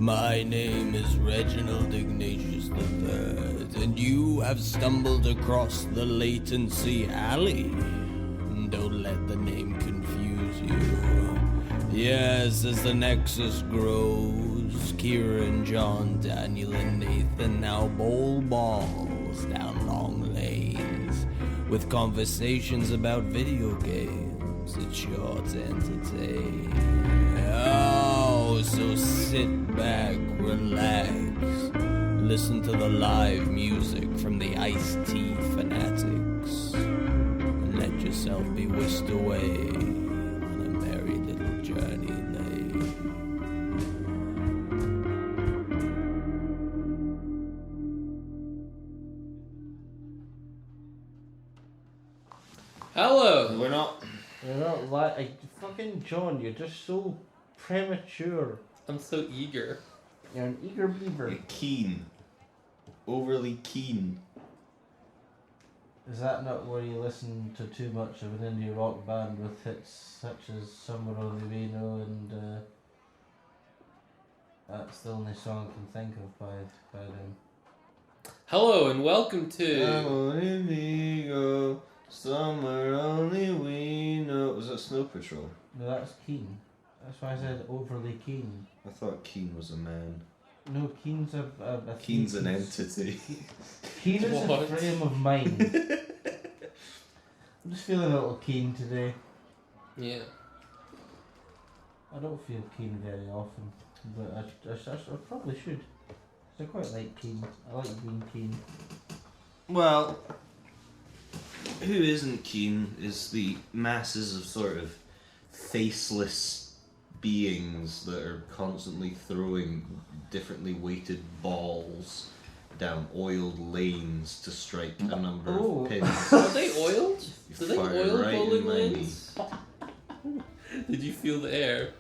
My name is Reginald Ignatius III, and you have stumbled across the Latency Alley. Don't let the name confuse you. Yes, as the Nexus grows, Kieran, John, Daniel, and Nathan now bowl balls down long lanes with conversations about video games. It's sure to entertain. Oh, so sit back, relax, listen to the live music from the iced tea fanatics, and let yourself be whisked away on a merry little journey lane. Hello! We're not. You're not fucking John, you're just so premature. I'm so eager. You're an eager beaver. You're keen. Overly keen. Is that not where you listen to too much of an indie rock band with hits such as Somewhere Only We Know and that's the only song I can think of by them. Hello and welcome to... Only we go, somewhere only we know. Was that Snow Patrol? No, that's Keen. That's why I said overly keen. I thought Keen was a man. No, Keen's a Keen's an entity. Keen is What? a frame of mind. I'm just feeling a little keen today. Yeah. I don't feel keen very often, but I probably should. 'Cause I quite like keen. I like being keen. Well, who isn't keen is the masses of sort of faceless beings that are constantly throwing differently weighted balls down oiled lanes to strike a number Oh. of pins. Are they oiled? You Do they fired oil right in bowling my lanes? Did you feel the air?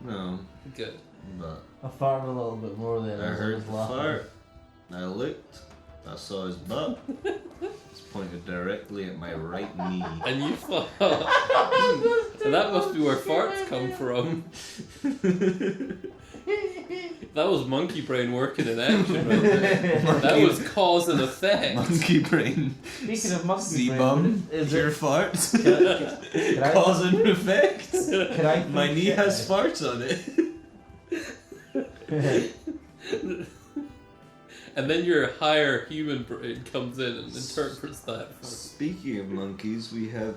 No, Good. but I farted a little bit more there. I as heard was the laughing. fart. I looked. I saw his butt. It's pointed directly at my right knee. And you thought... And that must be where farts come from. That was monkey brain working in action right there. That was cause and effect. Monkey brain. Speaking of monkey See brain, bum, is your it, farts. can I- Cause and effect. can I My prove knee shit has now? farts on it. And then your higher human brain comes in and interprets that. Speaking of monkeys, we have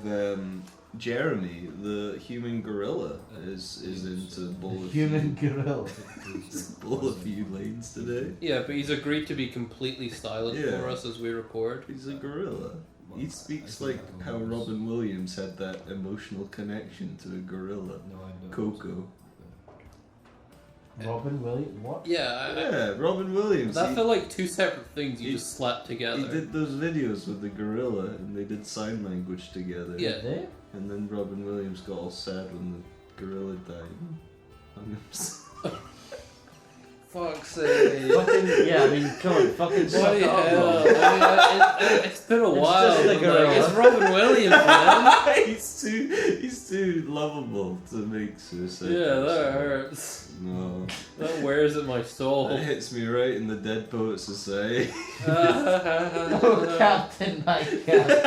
Jeremy, the human gorilla, is into bowl of Human gorilla. bowl a few lanes today. Yeah, but he's agreed to be completely silent Yeah. for us as we record. He's a gorilla. He speaks like how Robin Williams had that emotional connection to a gorilla. Coco. Robin Williams. What? Yeah, Yeah, Robin Williams. that he- felt like two separate things you he- just slapped together. He did those videos with the gorilla, and they did sign language together. Yeah. They? And then Robin Williams got all sad when the gorilla died. Hung himself. Fuck's sake. Fucking yeah. I mean, come on, fucking suck Bloody it up, hell. bro. I mean, it's been a while. just the but, gorilla. it's Robin Williams, man. he's too lovable to make suicide. Yeah, that jokes. hurts. No. That wears at my soul. That hits me right in the Dead Poet Society. Oh, Captain, my Captain.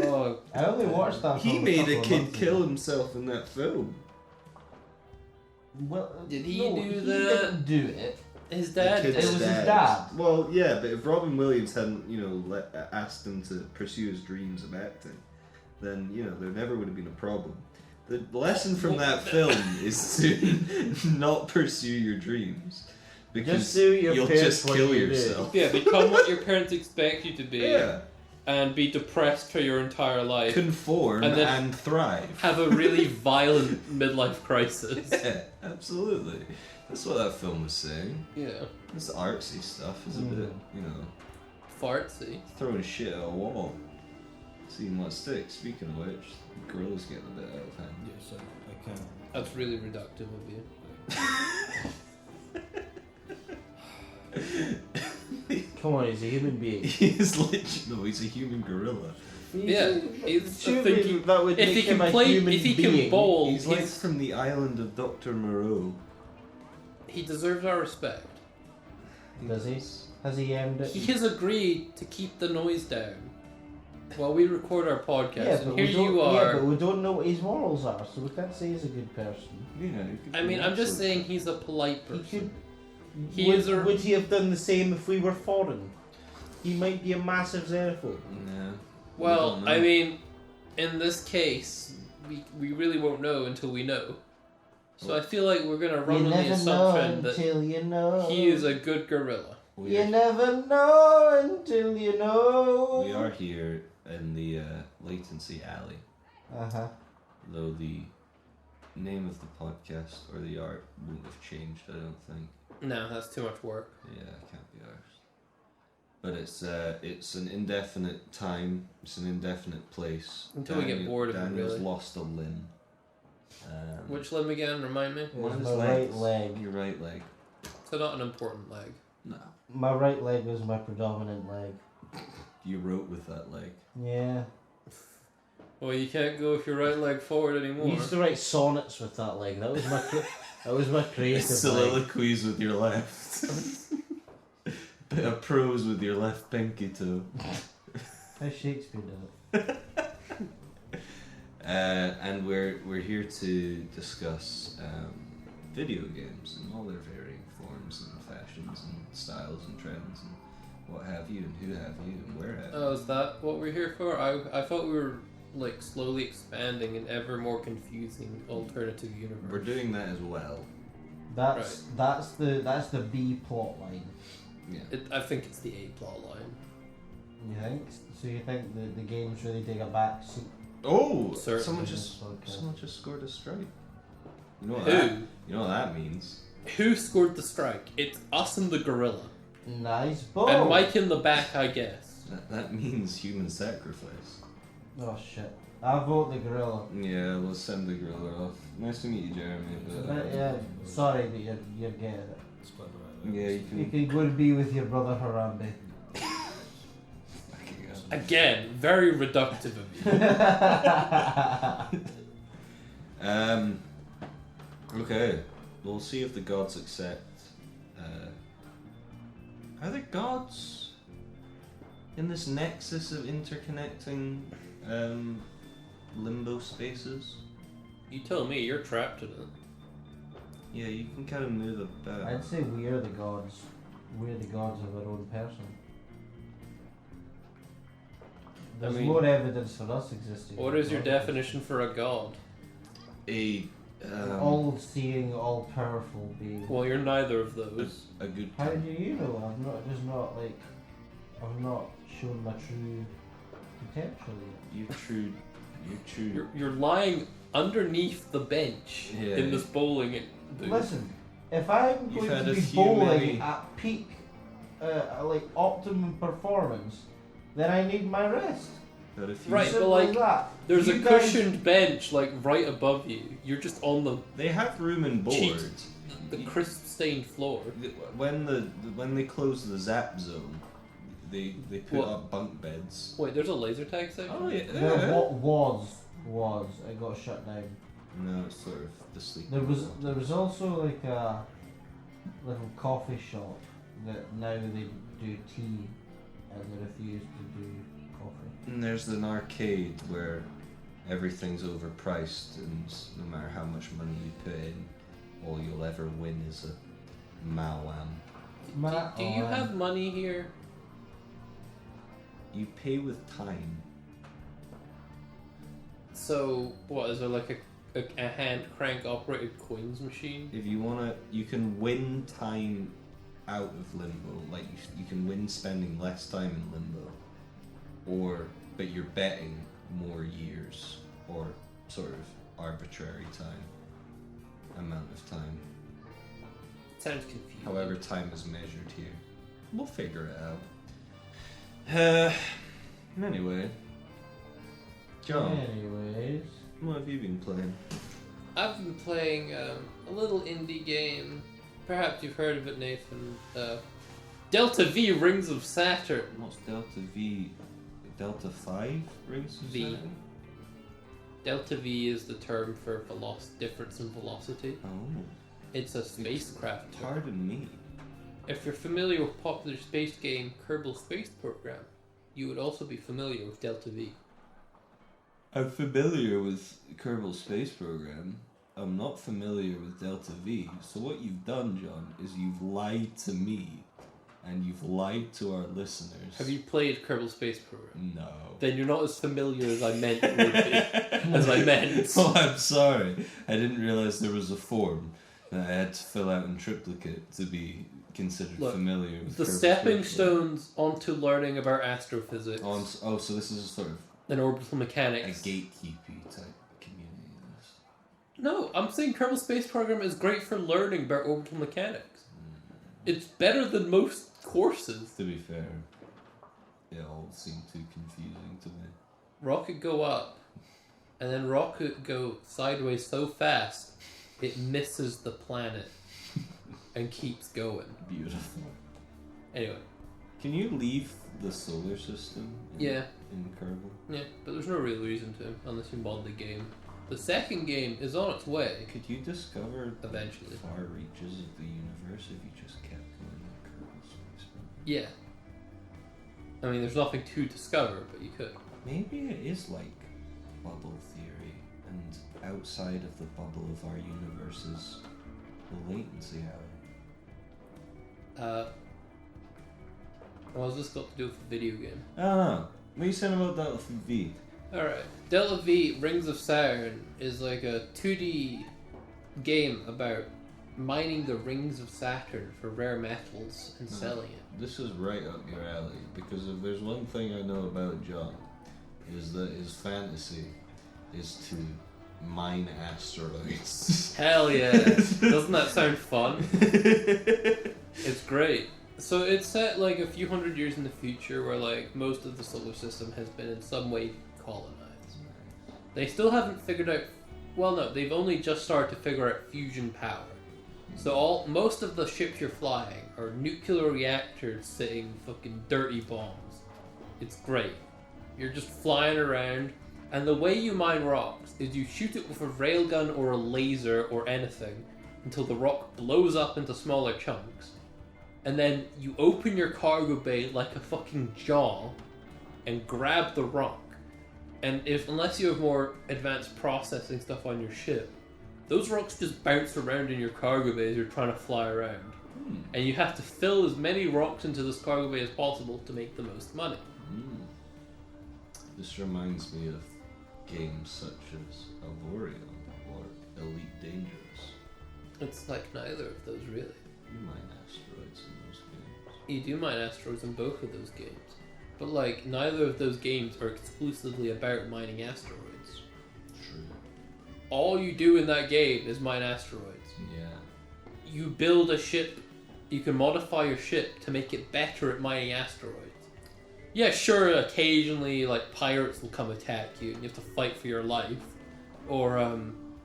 Oh, I only watched that. He film made couple a of kid months kill ago. himself in that film. Well, Did he no, do he that? didn't do it. his dad The did. kid's It was his dad. Well, yeah, but if Robin Williams hadn't, asked him to pursue his dreams of acting, then, there never would have been a problem. The lesson from that film is to not pursue your dreams. Because Just do your you'll parents just what kill you do. yourself. Yeah, become what your parents expect you to be. Yeah. And be depressed for your entire life. Conform And then- and thrive. Have a really violent midlife crisis. Yeah, absolutely. That's what that film was saying. Yeah. This artsy stuff is a bit, Fartsy. throwing shit at a wall. Seeing what sticks. Speaking of which, the gorilla's getting a bit out of hand. Yes, I can. That's really reductive of you. Come on, he's a human being. He's he's a human gorilla. Yeah, he's Surely thinking. that would If make he him can a play, human if he being. can bowl, He's like from the island of Dr. Moreau. he deserves our respect. Does he? Has he earned it? He has agreed to keep the noise down while we record our podcast. Yeah, and but here we don't, you are. Yeah, but we don't know what his morals are, so we can't say he's a good person. I mean, I'm just saying he's a polite He person. could. He would he have done the same if we were foreign? He might be a massive xenophobe. Yeah. Well, We don't know. I mean, in this case, we really won't know until we know. So I feel like we're gonna run You on the never know assumption that until you know. he is a good gorilla. You never know until you know. We are here in the Latency Alley, Uh-huh. though the name of the podcast or the art won't have changed, I don't think. No, that's too much work. Yeah, it can't be ours. But it's an indefinite time, it's an indefinite place. Until we get bored of it, Daniel's really. lost a limb. Which limb again? Remind me. One of It's his my right legs. leg. Your right leg. So not an important leg. No. My right leg was my predominant leg. You wrote with that leg. Yeah. Well, you can't go with your right leg forward I anymore. used to write sonnets with that leg. That was my that was my creative leg. Soliloquies with your left. Bit of prose with your left pinky toe. How Shakespeare did it. And we're here to discuss video games and all their varying forms and fashions and styles and trends and what have you and who have you and where have you. Oh, is that what we're here for? I thought we were like slowly expanding an ever more confusing alternative universe. We're doing that as well. That's the B plot line. Yeah. I think it's the A plot line. You think? So you think the games really take a back seat? Oh, Certainly. someone just scored a strike. You know what Who? you know what that means? Who scored the strike? It's us and the gorilla. Nice ball. And Mike in the back, I guess. That means human sacrifice. Oh shit! I vote the gorilla. Yeah, let's send the gorilla off. Nice to meet you, Jeremy. But, Yeah, sorry that you're getting it. yeah, you You can. can go and be with your brother Harambe. Fucking hell. Again, very reductive of you. Okay, we'll see if the gods accept. Are there gods in this nexus of interconnecting limbo spaces? You tell me, you're trapped in it. Yeah, you can kind of move about. I'd say we are the gods. We're the gods of our own person. There's more evidence for us existing. What is your definition for a god? A all-seeing, all-powerful being. Well, you're neither of those. a good. How do you know? I've not shown my true potential yet. You're lying underneath the bench Yeah. in this bowling booth. Listen, if I'm You've going had to a be few bowling many- at peak, optimum performance, then I need my rest. Got a few. Right, but Simple like, as that. There's You a guys- cushioned bench like right above you. You're just on They have room and board. Cheat. the crisp stained floor. When they close the zap zone, they put What? up bunk beds. Wait, there's a laser tag section? Oh yeah. There was. It got shut down. No, it's sort of the sleep. There was also like a little coffee shop that now they do tea and they refuse to do coffee. And there's an arcade where everything's overpriced, and no matter how much money you put in, all you'll ever win is a Mawam. Do you have money here? You pay with time. So, what, is there like a hand crank operated coins machine? If you wanna, you can win time out of limbo. Like you can win spending less time in limbo, but you're betting more years or sort of arbitrary amount of time. Sounds confusing. However, time is measured here. We'll figure it out. Anyway, John, Anyways. what have you been playing? I've been playing a little indie game. Perhaps you've heard of it, Nathan. Delta V Rings of Saturn. What's Delta V? Delta 5 rings of V. Saturn? Delta V is the term for difference in velocity. Oh. It's a spacecraft term. Pardon me. If you're familiar with popular space game Kerbal Space Program, you would also be familiar with Delta V. I'm familiar with Kerbal Space Program. I'm not familiar with Delta V. So what you've done, John, is you've lied to me, and you've lied to our listeners. Have you played Kerbal Space Program? No. Then you're not as familiar as I meant you would be. As I meant. Oh, I'm sorry. I didn't realize there was a form that I had to fill out in triplicate to be considered Look, familiar with the Kerbal stepping Space Program. stones onto learning about astrophysics Oh, so this is a sort of and orbital a mechanics. gatekeepy type community. No, I'm saying Kerbal Space Program is great for learning about orbital mechanics. It's better than most courses. To be fair, it all seemed too confusing to me. Rocket go up, and then rocket go sideways so fast, it misses the planet and keeps going. Beautiful. Anyway, Can you leave the solar system yeah, in Kerbal? yeah, but there's no real reason to, unless you mod the game. The second game is on its way. Could you discover Eventually. the far reaches of the universe if you just kept going in Kerbal Space Program? Yeah. I mean, there's nothing to discover, but you could. Maybe it is like bubble theory, and outside of the bubble of our universe is the latency hour. What has this got to do with the video game? I don't know. What are you saying about Delta V? Alright. Delta V Rings of Saturn is like a 2D game about mining the rings of Saturn for rare metals and selling it. This is right up your alley, because if there's one thing I know about John, is that his fantasy is to mine asteroids. Hell yeah! Doesn't that sound fun? It's great. So it's set like a few hundred years in the future where like most of the solar system has been in some way colonized. They still haven't figured out, well no, they've only just started to figure out fusion power. So most of the ships you're flying are nuclear reactors sitting fucking dirty bombs. It's great. You're just flying around, and the way you mine rocks is you shoot it with a railgun or a laser or anything until the rock blows up into smaller chunks, and then you open your cargo bay like a fucking jaw and grab the rock. And unless you have more advanced processing stuff on your ship, those rocks just bounce around in your cargo bay as you're trying to fly around. And you have to fill as many rocks into this cargo bay as possible to make the most money. This reminds me of games such as Avorion or Elite Dangerous. It's like neither of those really. You mine asteroids in those games. You do mine asteroids in both of those games. But like, neither of those games are exclusively about mining asteroids. True. All you do in that game is mine asteroids. Yeah. You build a ship, you can modify your ship to make it better at mining asteroids. Yeah, sure, occasionally, like, pirates will come attack you and you have to fight for your life. Or,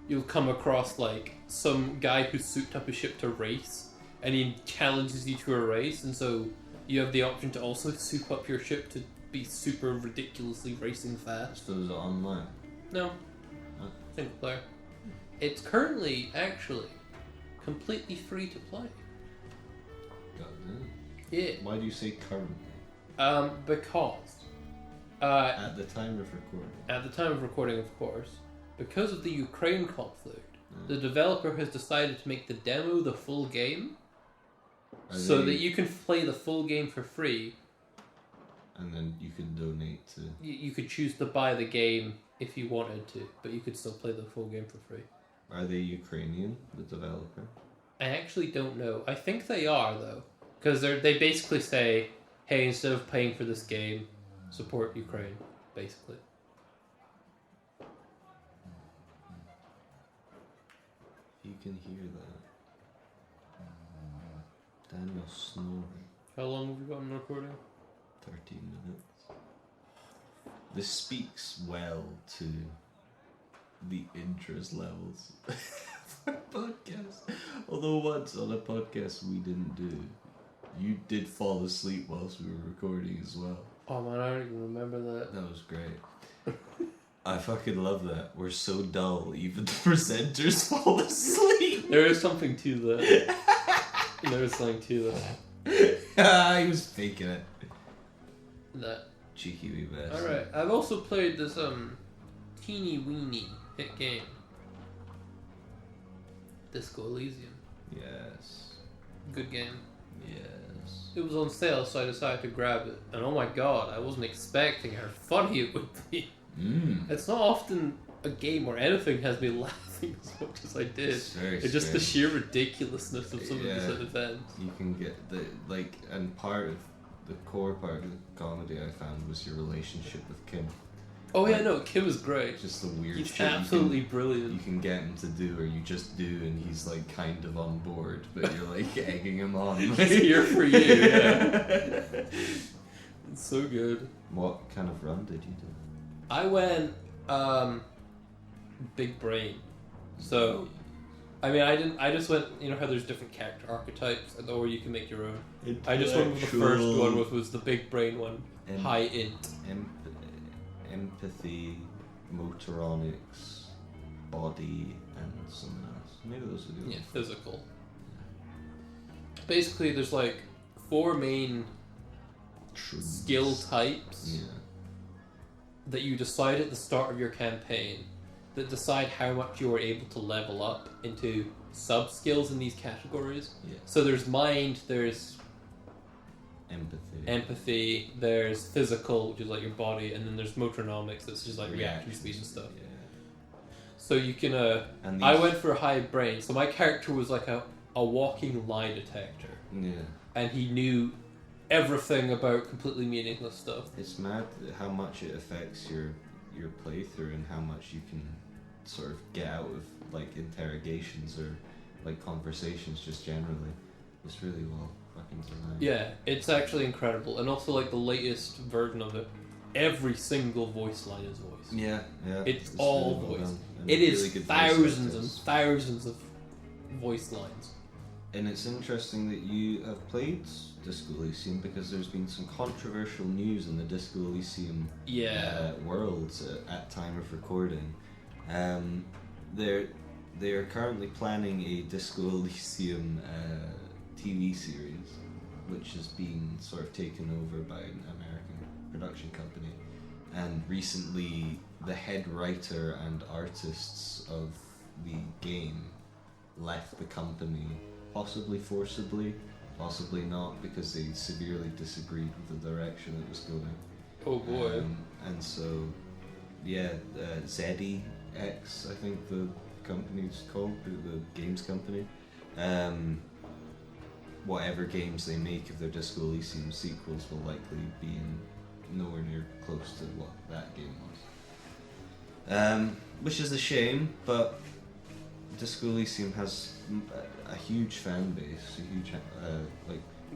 you'll come across, like, some guy who's souped up a ship to race, and he challenges you to a race, and so you have the option to also soup up your ship to be super ridiculously racing fast. So is it online? No. Huh? Single player. It's currently, actually, completely free to play. God damn. Yeah. Why do you say currently? Because At the time of recording. at the time of recording, of course, because of the Ukraine conflict, the developer has decided to make the demo the full game, so that you can play the full game for free. And then you can donate to... You could choose to buy the game if you wanted to, but you could still play the full game for free. Are they Ukrainian, the developer? I actually don't know. I think they are, though, because they basically say, hey, instead of paying for this game, support Ukraine, basically. You can hear that. Daniel's snoring. How long have we got on recording? 13 minutes. This speaks well to the interest levels of our podcast. Although once on a podcast we didn't do, You did fall asleep whilst we were recording as well. Oh man, I don't even remember that. That was great. I fucking love that. We're so dull, even the presenters fall asleep. There is something to that. There is something to that. He was faking it. That. Cheeky wee bastard. Alright, I've also played this teeny weeny hit game. Disco Elysium. Yes. Good game. Yes. It was on sale, so I decided to grab it. And oh my god, I wasn't expecting how funny it would be. It's not often a game where anything has me laughing as much as I did. It's very It's just the strange. sheer ridiculousness of some of these events. You can get and part of the core part of the comedy I found was your relationship with Kim. Oh yeah, no, Kim is great. Just the weird He's shit absolutely you brilliant. can get him to do, or you just do, and he's like kind of on board, but you're like egging him on. He's here for you, yeah. It's so good. What kind of run did you do? I went big brain. So I mean I just went, you know how there's different character archetypes or you can make your own. I just went with the first one, which was the big brain one. High int. Empathy, motoronics, body, and something else. Maybe those are the Yeah, physical. Basically there's like 4 main skill types that you decide at the start of your campaign that decide how much you are able to level up into sub-skills in these categories. Yeah. So there's mind, there's empathy, there's physical, which is like your body, and then there's motronomics, that's just like reaction speed and stuff. Yeah. So you can, and I went for high brain, so my character was like a walking lie detector. Yeah. And he knew everything about completely meaningless stuff. It's mad how much it affects your playthrough and how much you can sort of get out of like interrogations or like conversations just generally. It's really well fucking designed. Yeah, it's actually incredible. And also like the latest version of it, every single voice line is voice. Yeah. It's all really well voice. done. And It is really good voice thousands and actors. thousands of voice lines. And it's interesting that you have played Disco Elysium because there's been some controversial news in the Disco Elysium world at time of recording. They are currently planning a Disco Elysium TV series, which has been sort of taken over by an American production company. And recently, the head writer and artists of the game left the company. Possibly forcibly, possibly not, because they severely disagreed with the direction it was going. Oh boy. And so, ZDX, I think the company's called, the games company. Whatever games they make of their Disco Elysium sequels will likely be nowhere near close to what that game was. Which is a shame, but Disco Elysium has a huge fan base, a huge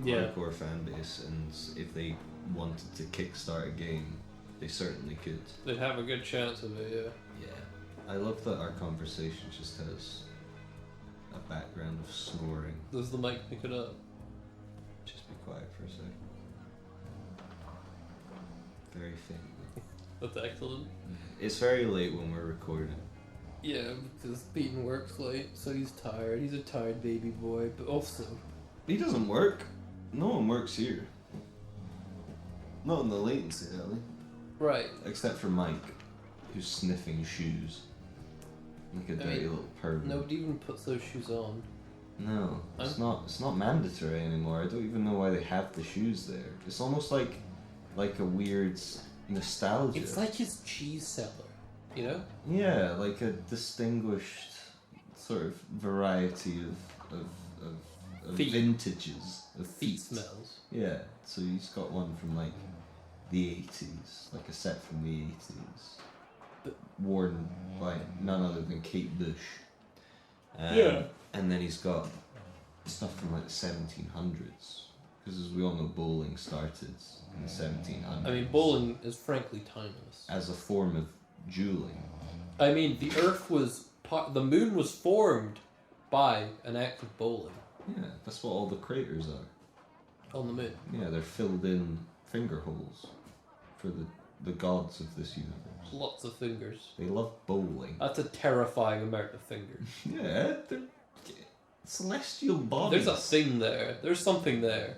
hardcore fan base, and if they wanted to kickstart a game, they certainly could. They'd have a good chance of it, Yeah. I love that our conversation just has a background of snoring. Does the mic pick it up? Just be quiet for a sec. Very faintly. That's excellent. It's very late when we're recording. Yeah, because Peyton works late, so he's tired. He's a tired baby boy, but also... He doesn't work. No one works here. Not in the latency alley. Right. Except for Mike, who's sniffing shoes. Like a dirty little pervert. Nobody even puts those shoes on. No, it's not mandatory anymore. I don't even know why they have the shoes there. It's almost like a weird nostalgia. It's like his cheese cellar, you know? Yeah, like a distinguished sort of variety of Feet. vintages of feet. Smells. Yeah, so he's got one from like the 80s, like a set from the 80s, worn by none other than Kate Bush. And then he's got stuff from like the 1700s, because as we all know, bowling started in the 1700s. I mean, bowling is frankly timeless. As a form of dueling. I mean, the the moon was formed by an act of bowling. Yeah, that's what all the craters are. On the moon. Yeah, they're filled in finger holes for the gods of this universe. Lots of fingers. They love bowling. That's a terrifying amount of fingers. Yeah, they're celestial bodies. There's a thing there. There's something there.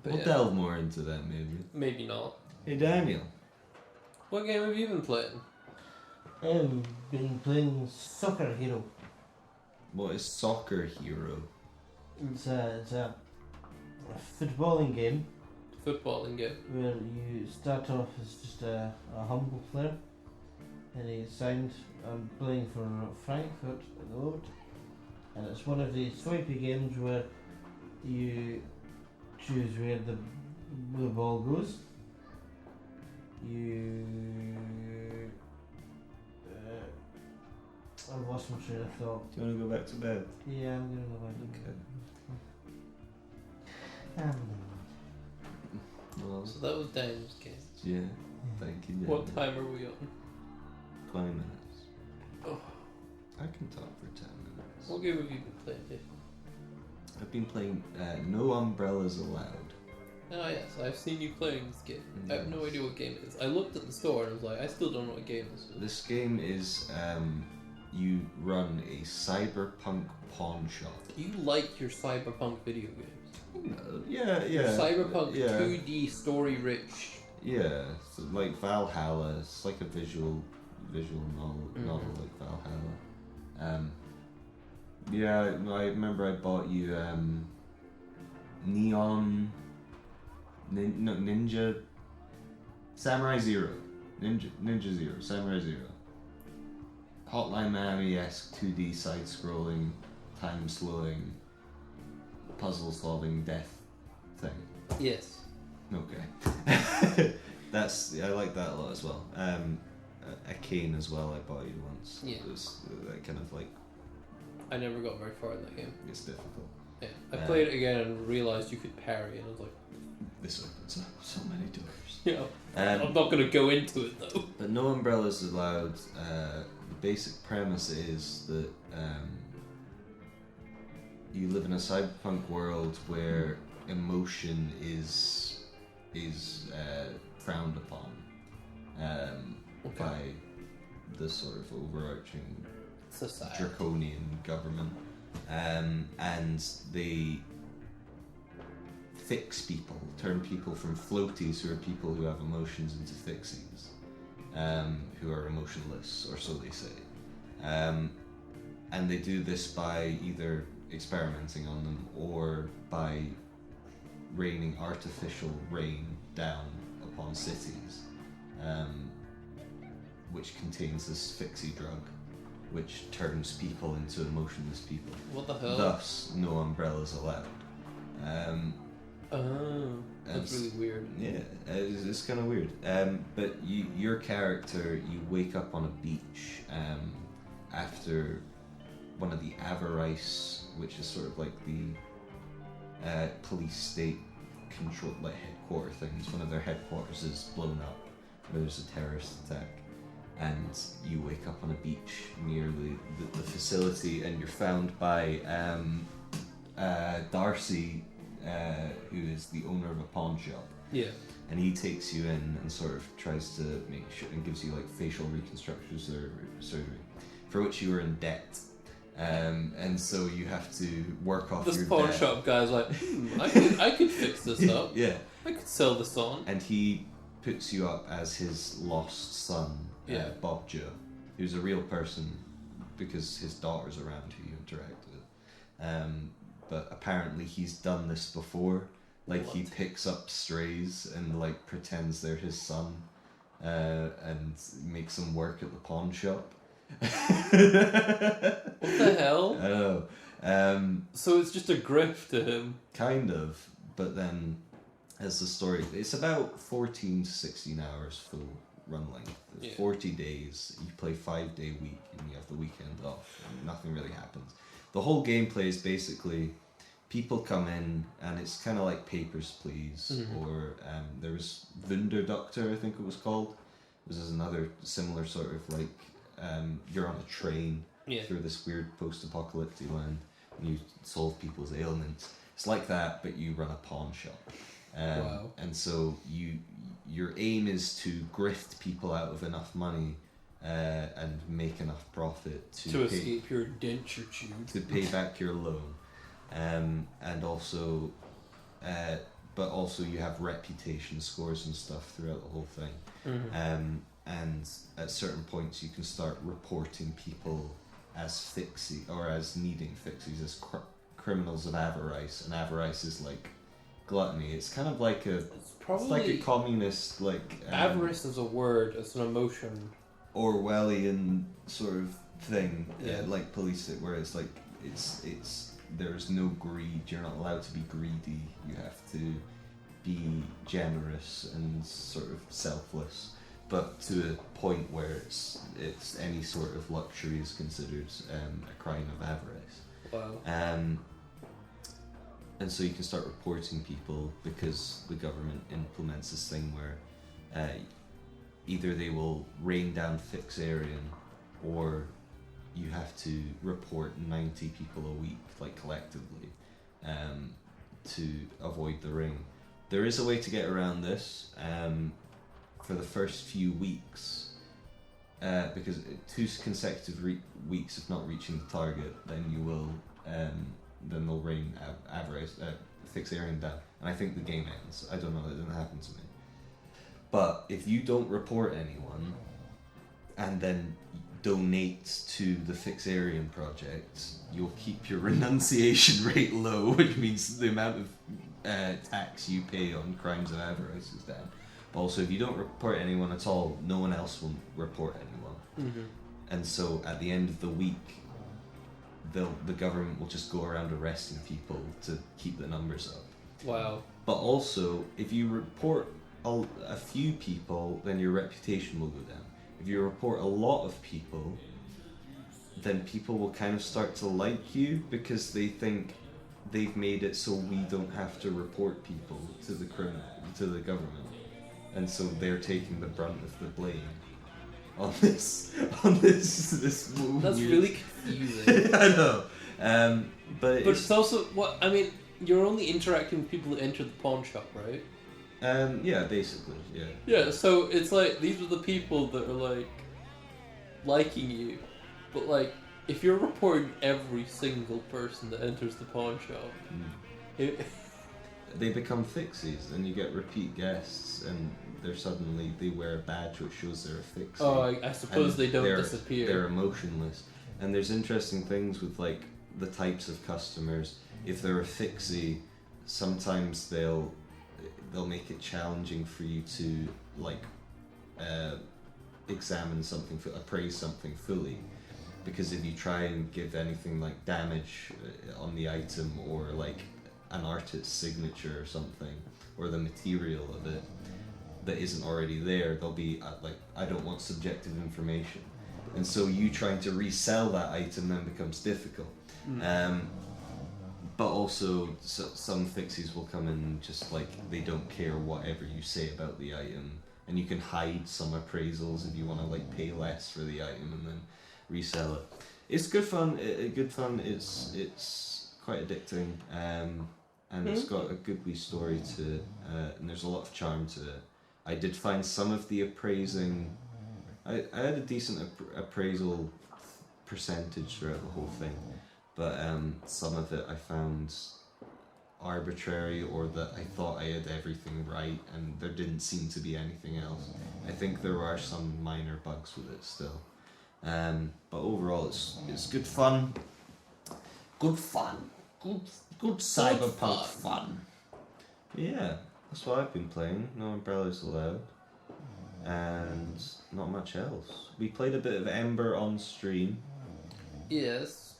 But We'll yeah, delve more into that maybe. maybe not. Hey Daniel. What game have you been playing? I've been playing Soccer Hero. What is Soccer Hero? It's a footballing game Footballing game. where you start off as just a humble player, and you signed. I'm playing for Frankfurt at the moment, and it's one of these swipey games where you choose where the ball goes. I've lost my train of thought. Do you want to go back to bed? Yeah, I'm gonna go back. Well, So that was Daniel's game. yeah. Thank you. Daniel. What time are we on? 20 minutes. Oh. I can talk for 10 minutes. What game have you been playing, Dave? I've been playing No Umbrellas Allowed. Oh yes, I've seen you playing this game. I have no idea what game it is. I looked at the store and I was like, I still don't know what game this is. This game is you run a cyberpunk pawn shop. You like your cyberpunk video games. Yeah. Cyberpunk yeah. 2D story rich. Yeah, so like Valhalla. It's like a visual novel like Valhalla. Yeah, I remember I bought you Ninja Samurai Zero. Ninja Zero. Samurai Zero. Hotline Miami-esque 2D side-scrolling, time-slowing, puzzle-solving death thing. Yes. Okay. I like that a lot as well. A cane as well I bought you once. Yeah. It was kind of like, I never got very far in that game. it's difficult. Yeah. I played it again and realised you could parry and I was like, This opens up so many doors. yeah. I'm not going to go into it though. But No Umbrellas Allowed, the basic premise is that you live in a cyberpunk world where emotion is frowned upon by the sort of overarching Society. draconian government, and they fix people, turn people from floaties, who are people who have emotions, into fixies, who are emotionless, or so they say. And they do this by either experimenting on them or by raining artificial rain down upon cities, which contains this fixie drug, which turns people into emotionless people. What the hell? Thus, no umbrellas allowed. That's really weird. Yeah, it's kind of weird. But your character, you wake up on a beach after one of the Avarice, which is sort of like the police state control, like headquarter things. One of their headquarters is blown up, where there's a terrorist attack, and you wake up on a beach near the facility, and you're found by Darcy, who is the owner of a pawn shop. Yeah. And he takes you in and sort of tries to make sure, and gives you like facial reconstruction surgery, for which you are in debt. And so you have to work off This your pawn debt. shop guy's like, I could fix this up. Yeah. I could sell this on. And he puts you up as his lost son, Yeah. Bob Joe, who's a real person because his daughter's around who you interact with. But apparently he's done this before. Like, he picks up strays and like pretends they're his son, and makes them work at the pawn shop. What the hell? I don't know. So it's just a grift to him. Kind of, but then as the story, it's about 14 to 16 hours full run length. Yeah. 40 days, you play 5-day week, and you have the weekend off, and nothing really happens. The whole gameplay is basically people come in, and it's kind of like Papers, Please, or there was Wunderdokter, I think it was called. This is another similar sort of like, you're on a train through this weird post-apocalyptic land, and you solve people's ailments. It's like that, but you run a pawn shop. Wow. And so your aim is to grift people out of enough money and make enough profit To escape your denture tube. to pay back your loan, and also, but also you have reputation scores and stuff throughout the whole thing. Mm-hmm. And at certain points you can start reporting people as fixie or as needing fixies, as criminals of avarice, and avarice is like gluttony. It's kind of like a It's probably it's like a communist avarice is a word. It's an emotion. Orwellian sort of thing, Yeah. like police it, where it's like it's there's no greed. You're not allowed to be greedy. You have to be generous and sort of selfless, but to a point where it's any sort of luxury is considered a crime of avarice. Wow. And so you can start reporting people because the government implements this thing where either they will rain down Fixarian, or you have to report 90 people a week, like collectively, to avoid the ring. There is a way to get around this. For the first few weeks, because 2 consecutive weeks of not reaching the target, then you will, then they'll rain avarice, Fixarian down, and I think the game ends. I don't know, it didn't happen to me. But if you don't report anyone, and then donate to the Fixarian project, you'll keep your renunciation rate low, which means the amount of tax you pay on crimes of avarice is down. But also, if you don't report anyone at all, no one else will report anyone. Mm-hmm. And so at the end of the week, the government will just go around arresting people to keep the numbers up. Wow. But also, if you report a few people, then your reputation will go down. If you report a lot of people, then people will kind of start to like you because they think they've made it so we don't have to report people to the government, and so they're taking the brunt of the blame on this move. That's really confusing. I know, but it's also what I mean. You're only interacting with people that enter the pawn shop, right? Yeah, basically, yeah. Yeah, so it's like these are the people that are like liking you, but like if you're reporting every single person that enters the pawn shop, they become fixies, and you get repeat guests, and they wear a badge which shows they're a fixie. Oh, I suppose And they don't they're disappear. emotionless, and there's interesting things with like the types of customers. If they're a fixie, sometimes they'll make it challenging for you to like examine something, appraise something fully, because if you try and give anything like damage on the item, or like an artist's signature or something, or the material of it that isn't already there, they'll be like, I don't want subjective information, and so you trying to resell that item then becomes difficult. But also, some fixies will come in just like they don't care whatever you say about the item, and you can hide some appraisals if you want to like pay less for the item and then resell it. It's good fun. It's quite addicting, and it's got a good wee story to it, and there's a lot of charm to it. I did find some of the appraising. I had a decent appraisal percentage throughout the whole thing. But some of it I found arbitrary, or that I thought I had everything right and there didn't seem to be anything else. I think there are some minor bugs with it still. But overall it's good fun. Good fun. Good cyberpunk fun. But yeah, that's what I've been playing. No Umbrellas Allowed. And not much else. We played a bit of Ember on stream. Yes.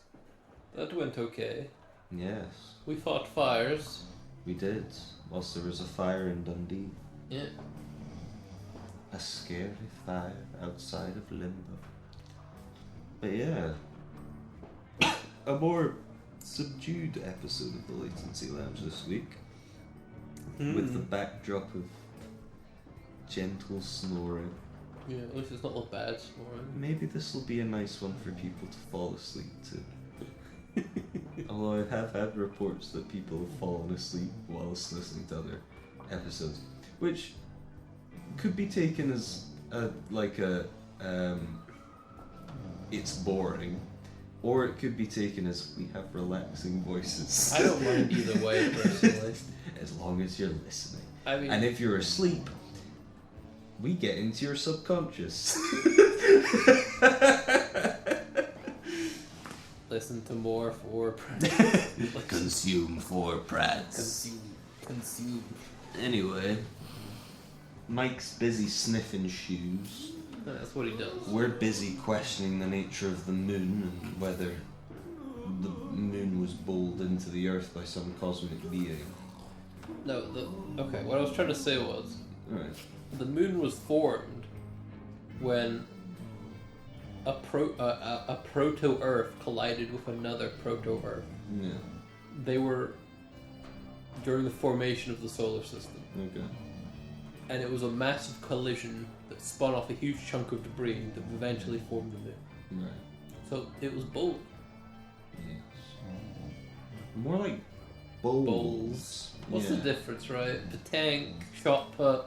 That went okay. Yes. We fought fires. We did, whilst there was a fire in Dundee. Yeah. A scary fire outside of Limbo. But yeah, a more subdued episode of the Latency Lounge this week, with the backdrop of gentle snoring. Yeah, at least it's not a bad snoring. Maybe this will be a nice one for people to fall asleep to. Although I have had reports that people have fallen asleep whilst listening to other episodes, which could be taken as it's boring, or it could be taken as we have relaxing voices. I don't mind either way, personally. As long as you're listening. I mean, And if you're asleep, we get into your subconscious. listen to more for Consume for Prats. consume. Anyway, Mike's busy sniffing shoes. That's what he does. We're busy questioning the nature of the moon and whether the moon was bowled into the earth by some cosmic being. No, okay. What I was trying to say was, Right. the moon was formed when a proto-Earth collided with another proto-Earth. Yeah. They were during the formation of the solar system, Okay. and it was a massive collision that spun off a huge chunk of debris that eventually formed the moon. Right. So it was both Yes. More like bowls. bowls. What's the Yeah. difference, right? The tank, shot put.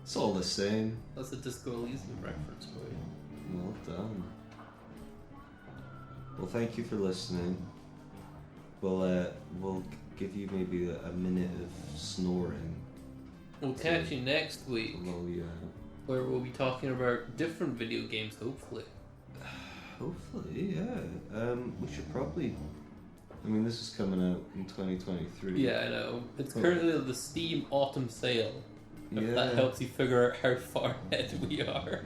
It's all the same. That's a Disco Elysium reference for you. Well done. Well, thank you for listening. We'll give you maybe a minute of snoring. We'll catch you next week, Well, yeah. where we'll be talking about different video games, hopefully. Hopefully, yeah. We should probably. I mean, this is coming out in 2023. Yeah, I know. It's currently the Steam Autumn Sale. If Yeah. that helps you figure out how far ahead we are.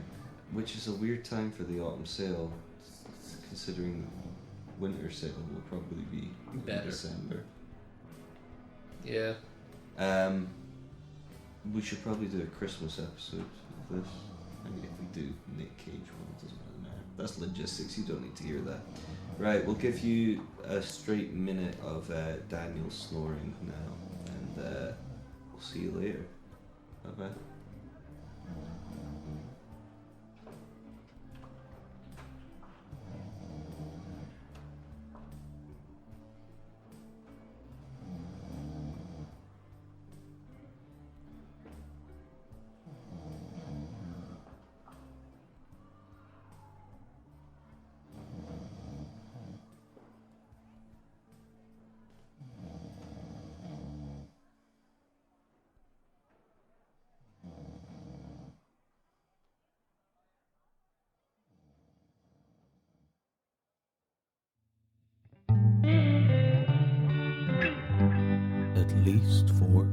Which is a weird time for the autumn sale, considering winter sale will probably be in Better. December. Yeah. We should probably do a Christmas episode of this. I mean, if we do Nick Cage one, it doesn't really matter. That's logistics, you don't need to hear that. Right, we'll give you a straight minute of Daniel snoring now, and we'll see you later. Bye bye. At least 4